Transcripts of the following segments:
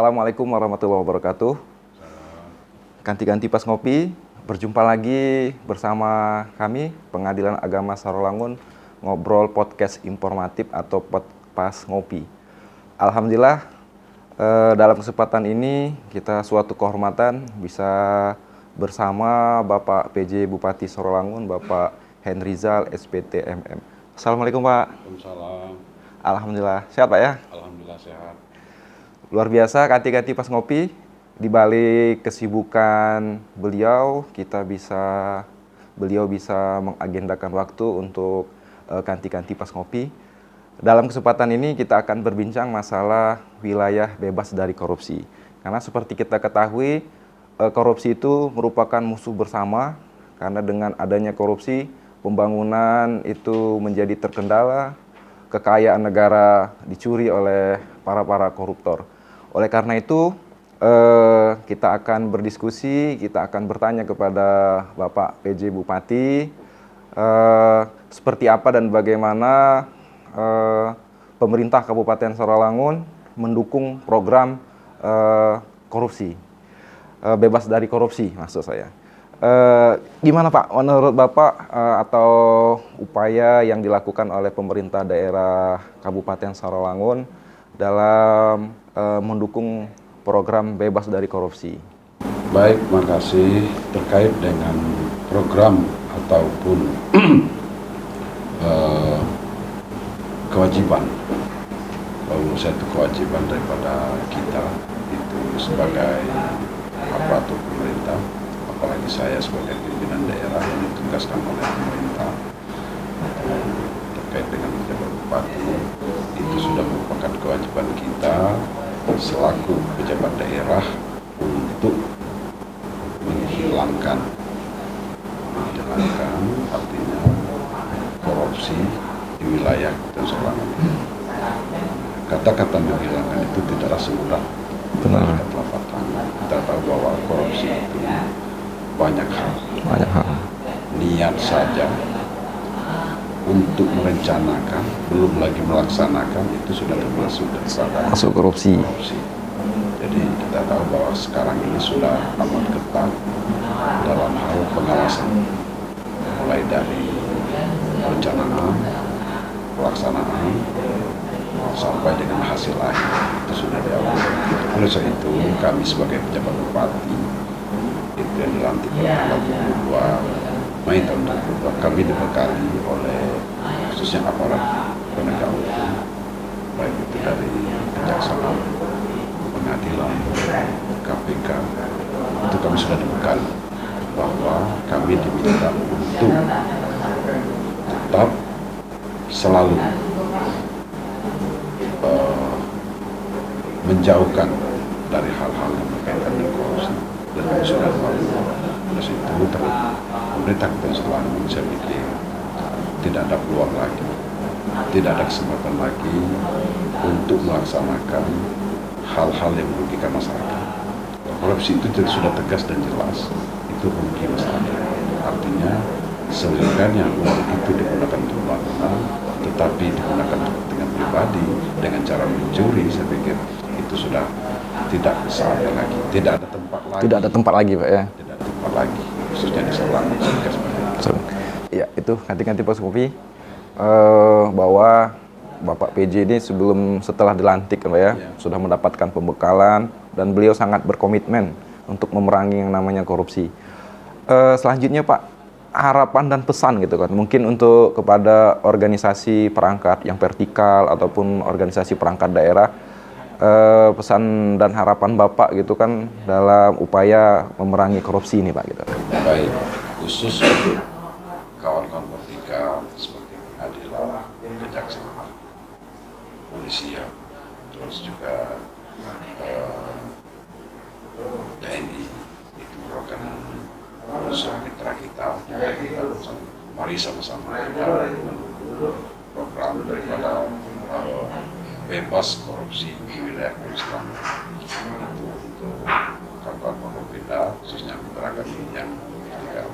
Assalamualaikum warahmatullahi wabarakatuh. Ganti-ganti pas ngopi, berjumpa lagi bersama kami Pengadilan Agama Sarolangun, ngobrol podcast informatif atau pas ngopi. Alhamdulillah dalam kesempatan ini kita suatu kehormatan bisa bersama Bapak PJ Bupati Sarolangun, Bapak Henrizal SPT MM. Assalamualaikum Pak. Waalaikumsalam. Alhamdulillah sehat Pak ya. Alhamdulillah sehat. Luar biasa ganti-ganti pas ngopi. Di balik kesibukan beliau bisa mengagendakan waktu untuk ganti-ganti pas ngopi. Dalam kesempatan ini kita akan berbincang masalah wilayah bebas dari korupsi. Karena seperti kita ketahui, korupsi itu merupakan musuh bersama. Karena dengan adanya korupsi, pembangunan itu menjadi terkendala, kekayaan negara dicuri oleh para koruptor. Oleh karena itu, kita akan berdiskusi, kita akan bertanya kepada Bapak PJ Bupati seperti apa dan bagaimana pemerintah Kabupaten Sarolangun mendukung program korupsi, bebas dari korupsi maksud saya. Gimana Pak, menurut Bapak atau upaya yang dilakukan oleh pemerintah daerah Kabupaten Sarolangun dalam mendukung program bebas dari korupsi? Baik, makasih. Terkait dengan program ataupun kewajiban, kalau satu kewajiban daripada kita itu sebagai aparatur pemerintah, apalagi saya sebagai pimpinan daerah yang ditugaskan oleh pemerintah terkait dengan pejabat bupati, itu sudah merupakan kewajiban kita selaku pejabat daerah untuk menghilangkan artinya korupsi di wilayah Kabupaten Sarolangun. Kata-kata menghilangkan itu tidaklah semudah. Benar. Kita tahu bahwa korupsi itu banyak hal. Niat saja untuk merencanakan, belum lagi melaksanakan, itu sudah termasuk daripada korupsi. Jadi kita tahu bahwa sekarang ini sudah amat ketat dalam hal pengawasan, mulai dari perencanaan, pelaksanaan, sampai dengan hasil akhir itu sudah diawasi. Oleh sebab itu kami sebagai pejabat bupati itu yang dilantik pada tanggal 22 Mei tahun 2022, kami dibekali oleh khususnya aparat penegak hukum, baik itu dari kejaksaan, pengadilan, KPK, itu kami sudah dibekali bahwa kami diminta untuk tetap selalu menjauhkan dari hal-hal yang berkaitan dengan korupsi, dan kami sudah melakukan. Oleh itu pemerintah Kabupaten Sarolangun, saya pikir tidak ada peluang lagi, tidak ada kesempatan lagi untuk melaksanakan hal-hal yang merugikan masyarakat. Korupsi itu sudah tegas dan jelas, itu merugi masyarakat. Artinya selebihnya uang itu digunakan untuk pembangunan, tetapi digunakan untuk kepentingan pribadi dengan cara mencuri, saya pikir itu sudah tidak bisa ada lagi, tidak ada tempat lagi. Tidak ada tempat lagi Pak ya? Tidak ada tempat lagi, khususnya di Sarolangun. Ya, itu ganti-ganti pas kopi bahwa Bapak PJ ini setelah dilantik Pak ya, sudah mendapatkan pembekalan dan beliau sangat berkomitmen untuk memerangi yang namanya korupsi. Selanjutnya Pak, harapan dan pesan gitu kan, mungkin untuk kepada organisasi perangkat yang vertikal ataupun organisasi perangkat daerah, pesan dan harapan Bapak gitu kan dalam upaya memerangi korupsi ini Pak gitu. Baik, khusus untuk kawan-kawan vertikal seperti pengadilan, kejaksaan, polisi, terus juga TNI, itu merupakan unsur mitra kita. Mari sama-sama kita mendukung program daripada bebas korupsi di wilayah Islam. Itu untuk kawan-kawan Pemda, khususnya masyarakat yang vertikal.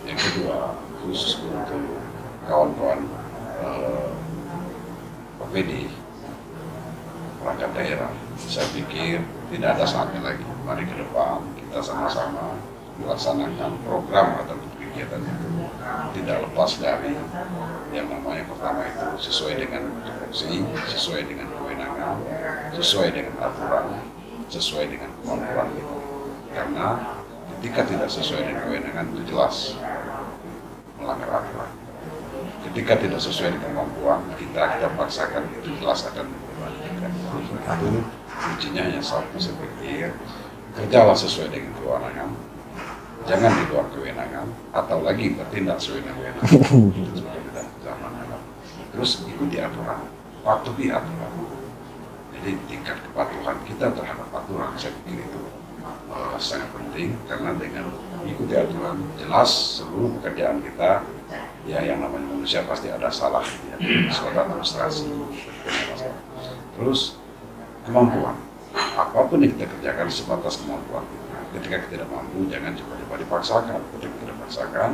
Yang kedua, khusus untuk kawan-kawan PPD, perangkat daerah, saya pikir tidak ada saatnya lagi. Mari ke depan kita sama-sama melaksanakan program atau kegiatan itu tidak lepas dari yang namanya pertama itu sesuai dengan tupoksi, sesuai dengan kewenangan, sesuai dengan aturan, sesuai dengan kemampuan kita. Karena ketika tidak sesuai dengan kewenangan itu jelas melanggar aturan. Ketika tidak sesuai dengan kemampuan kita paksakan itu jelas akan membebankan. Itu kuncinya yang satu, saya pikir kerjalah sesuai dengan kewenangan, jangan di luar kewenangan, atau lagi bertindak sesuai dengan kewenangan. Seperti dalam zaman Arab. Terus ikuti aturan, patuhi aturan. Jadi tingkat kepatuhan kita terhadap aturan, saya pikir itu sangat penting, karena dengan ikuti aturan jelas seluruh pekerjaan kita, ya yang namanya manusia pasti ada salah, ya, soal administrasi. Terus kemampuan, apapun yang kita kerjakan sebatas kemampuan. Ketika kita tidak mampu, jangan coba-coba dipaksakan. Ketika kita paksakan,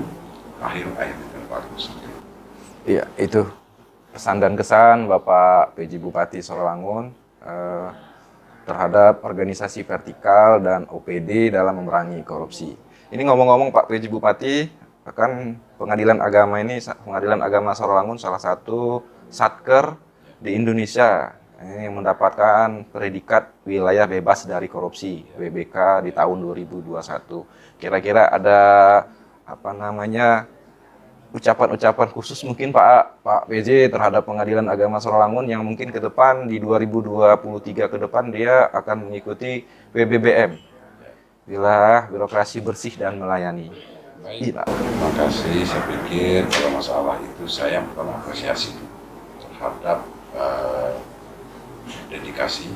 akhir-akhir kita bagus. Iya, itu pesan dan kesan Bapak PJ Bupati Sarawangun terhadap organisasi vertikal dan OPD dalam memerangi korupsi. Ini ngomong-ngomong Pak PJ Bupati, kan Pengadilan Agama Sarawangun salah satu satker di Indonesia ini mendapatkan predikat wilayah bebas dari korupsi WBK di tahun 2021. Kira-kira ada ucapan-ucapan khusus mungkin Pak PJ terhadap Pengadilan Agama Sarawangun yang mungkin ke depan di 2023 ke depan dia akan mengikuti WBBM, wilayah birokrasi bersih dan melayani. Baik, terima kasih. Saya pikir kalau masalah itu saya yang pertama apresiasi terhadap dedikasi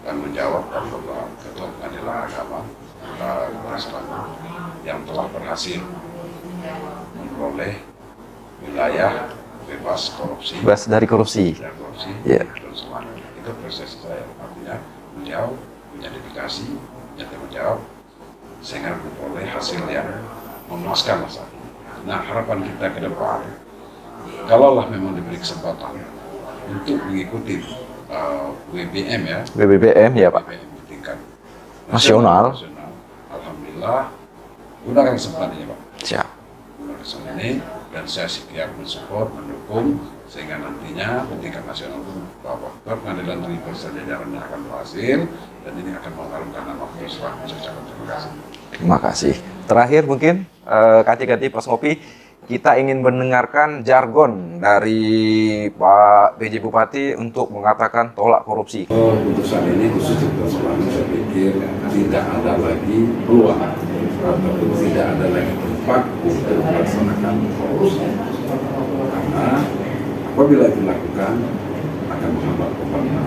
dan menjawab dari Bapak Ketua Pengadilan Agama yang telah berhasil memperoleh wilayah bebas korupsi. Bebas dari korupsi. Yeah. Itu proses saya, artinya menjawab, punya dedikasi, punya tanggung jawab, sehingga memperoleh hasil yang memuaskan masa. Nah, harapan kita ke depan, kalaulah memang diberi kesempatan untuk mengikuti WBM ya. WBBM ya Pak. WBM tingkat nasional. Alhamdulillah, gunakan kesempatan ini Pak. Siap. Gunakan kesempatan ini dan saya siap mensupport, mendukung sehingga nantinya tingkat nasional pun Bapak Pengadilan Negeri Bersama jajarannya akan berhasil dan ini akan mengharumkan nama Pusat. Terima kasih. Terima kasih. Terakhir mungkin Kati-Kati pas ngopi kita ingin mendengarkan jargon dari Pak PJ Bupati untuk mengatakan tolak korupsi. Keputusan ini khusus untuk Sarawangun saya pikir tidak ada lagi peluang ataupun tidak ada lagi tempat untuk melaksanakan korupsi. Karena apabila dilakukan akan menghambat pembangunan.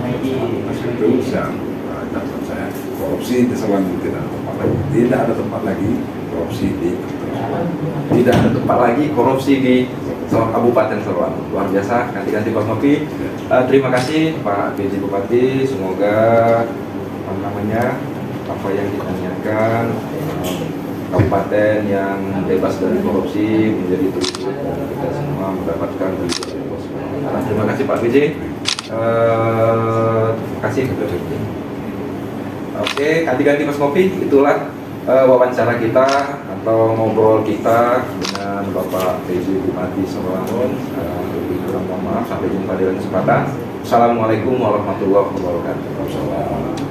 Itu catatan saya, korupsi di Sarawangun tidak ada tempat lagi. Tidak ada tempat lagi korupsi di Tidak ada tempat lagi korupsi di Kabupaten Sarawangun. Luar biasa, Kati-Kati pas ngopi. Terima kasih Pak PJ Bupati. Semoga apa yang kita niatkan kabupaten yang bebas dari korupsi menjadi terwujud dan kita semua mendapatkan terima kasih Pak PJ. Terima kasih. Oke, Kati-Kati pas ngopi itulah wawancara kita atau ngobrol kita dengan Bapak PJ Bupati Sarawangun. Lebih kurang mohon maaf, sampai jumpa di lain kesempatan. Assalamualaikum warahmatullahi wabarakatuh.